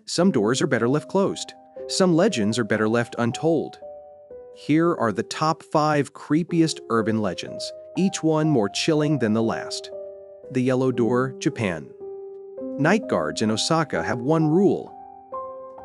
Some doors are better left closed. Some legends are better left untold. Here are the top 5 creepiest urban legends, each one more chilling than the last. The Yellow Door, Japan. Night guards in Osaka have one rule.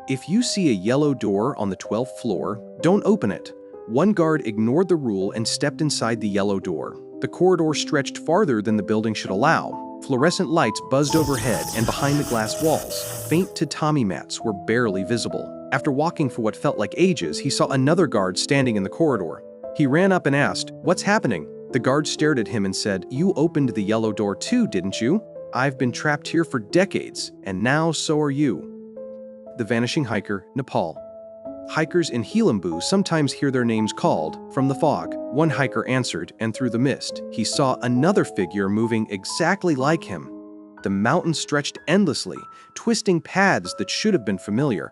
If you see a yellow door on the 12th floor, don't open it. One guard ignored the rule and stepped inside the yellow door. The corridor stretched farther than the building should allow. Fluorescent lights buzzed overhead, and behind the glass walls, faint tatami mats were barely visible. After walking for what felt like ages, he saw another guard standing in the corridor. He ran up and asked, "What's happening?" The guard stared at him and said, "You opened the yellow door too, didn't you? I've been trapped here for decades, and now so are you." The Vanishing Hiker, Nepal. Hikers in Hilambu sometimes hear their names called from the fog. One hiker answered, and through the mist, he saw another figure moving exactly like him. The mountain stretched endlessly, twisting paths that should have been familiar.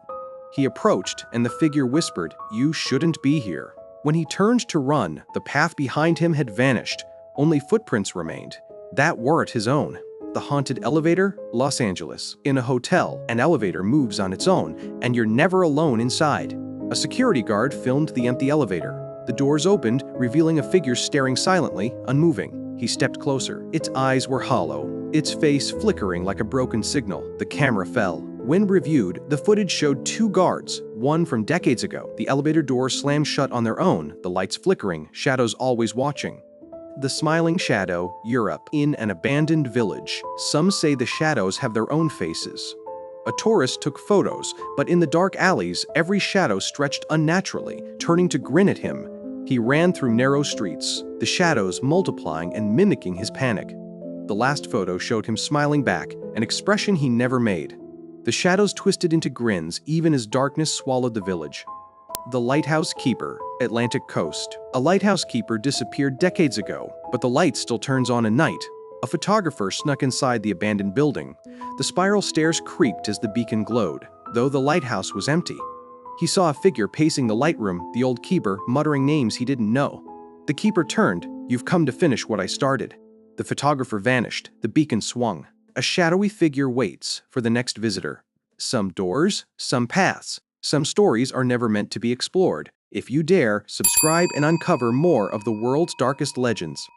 He approached, and the figure whispered, "You shouldn't be here." When he turned to run, the path behind him had vanished. Only footprints remained, that weren't his own. The Haunted Elevator, Los Angeles. In a hotel, an elevator moves on its own, and you're never alone inside. A security guard filmed the empty elevator. The doors opened, revealing a figure staring silently, unmoving. He stepped closer. Its eyes were hollow, its face flickering like a broken signal. The camera fell. When reviewed, the footage showed 2 guards, one from decades ago. The elevator doors slammed shut on their own, the lights flickering, shadows always watching. The Smiling Shadow, Europe. In an abandoned village, some say the shadows have their own faces. A tourist took photos, but in the dark alleys, every shadow stretched unnaturally, turning to grin at him. He ran through narrow streets, the shadows multiplying and mimicking his panic. The last photo showed him smiling back, an expression he never made. The shadows twisted into grins even as darkness swallowed the village. The Lighthouse Keeper, Atlantic Coast. A lighthouse keeper disappeared decades ago, but the light still turns on at night. A photographer snuck inside the abandoned building. The spiral stairs creaked as the beacon glowed, though the lighthouse was empty. He saw a figure pacing the light room, the old keeper muttering names he didn't know. The keeper turned, "You've come to finish what I started." The photographer vanished, the beacon swung. A shadowy figure waits for the next visitor. Some doors, some paths. Some stories are never meant to be explored. If you dare, subscribe and uncover more of the world's darkest legends.